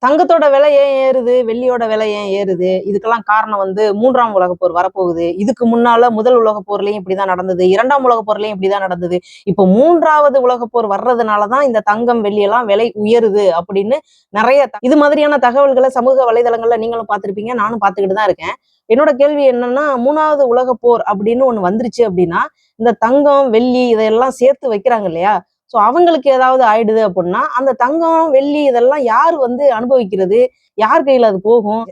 தங்கத்தோட விலை ஏன் ஏறுது, வெள்ளியோட விலை ஏன் ஏறுது? இதுக்கெல்லாம் காரணம் வந்து 3ஆம் உலகப் போர் வரப்போகுது. இதுக்கு முன்னால முதல் உலகப் போர்லயும் இப்படிதான் நடந்தது. 2ஆம் உலகப் போர்லயும் இப்படிதான் நடந்தது. இப்போ 3வது உலகப் போர் வர்றதுனால தான் இந்த தங்கம், வெள்ளி எல்லாம் விலை உயருது அப்படின்னு நிறைய இது மாதிரியான தகவல்களை சமூக வலைதளங்கள்ல நீங்களும் பார்த்திருப்பீங்க. நானும் பார்த்துக்கிட்டு தான் இருக்கேன். என்னோட கேள்வி என்னன்னா, 3வது உலகப் போர் அப்படின்னு ஒண்ணு வந்துருச்சு அப்படின்னா, இந்த தங்கம், வெள்ளி இதையெல்லாம் சேர்த்து வைக்கிறாங்க இல்லையா? சோ அவங்களுக்கு ஏதாவது ஆயிடுது அப்படின்னா, அந்த தங்கம், வெள்ளி இதெல்லாம் யார் வந்து அனுபவிக்கிறது? யார் கையில அது போகும்?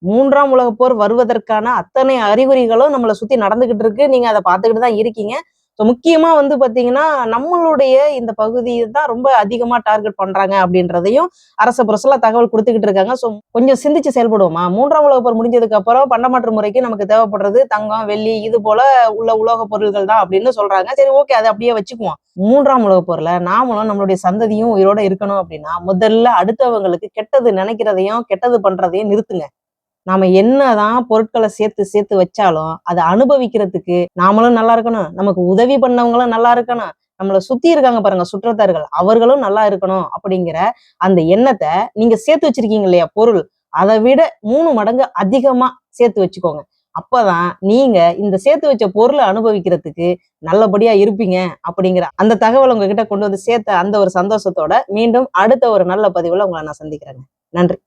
3ஆம் உலகப் போர் வருவதற்கான அத்தனை அறிகுறிகளும் நம்மள சுத்தி நடந்துகிட்டு இருக்கு. நீங்க அத பார்த்துக்கிட்டு தான் இருக்கீங்க. ஸோ முக்கியமா வந்து பார்த்தீங்கன்னா, நம்மளுடைய இந்த பகுதிய தான் ரொம்ப அதிகமா டார்கெட் பண்றாங்க அப்படின்றதையும் அரச புரசலா தகவல் குடுத்துக்கிட்டு இருக்காங்க. ஸோ கொஞ்சம் சிந்திச்சு செயல்படுவோமா? 3ஆம் உலகப் போர் முடிஞ்சதுக்கு அப்புறம் பண்டமாற்று முறைக்கு நமக்கு தேவைப்படுறது தங்கம், வெள்ளி இது போல உள்ள உலோகப் பொருள்கள் தான் அப்படின்னு சொல்றாங்க. சரி ஓகே அத அப்படியே வச்சுக்குவோம். 3ஆம் உலகப் போர்ல நாமளும் நம்மளுடைய சந்ததியும் உயிரோட இருக்கணும் அப்படின்னா, முதல்ல அடுத்தவங்களுக்கு கெட்டது நினைக்கிறதையும், கெட்டது பண்றதையும் நிறுத்துங்க. நாம என்னதான் பொருட்களை சேர்த்து சேர்த்து வச்சாலும் அதை அனுபவிக்கிறதுக்கு நாமளும் நல்லா இருக்கணும், நமக்கு உதவி பண்ணவங்களும் நல்லா இருக்கணும், நம்மளை சுத்தி இருக்காங்க பாருங்க சுற்றத்தார்கள் அவர்களும் நல்லா இருக்கணும் அப்படிங்கிற அந்த எண்ணத்தை நீங்க சேர்த்து வச்சிருக்கீங்க இல்லையா பொருள், அதை விட 3 மடங்கு அதிகமா சேர்த்து வச்சுக்கோங்க. அப்பதான் நீங்க இந்த சேர்த்து வச்ச பொருளை அனுபவிக்கிறதுக்கு நல்லபடியா இருப்பீங்க அப்படிங்கிற அந்த தகவல் உங்ககிட்ட கொண்டு வந்து சேர்த்த அந்த ஒரு சந்தோஷத்தோட மீண்டும் அடுத்த ஒரு நல்ல பதிவுல உங்களை நான் சந்திக்கிறேங்க. நன்றி.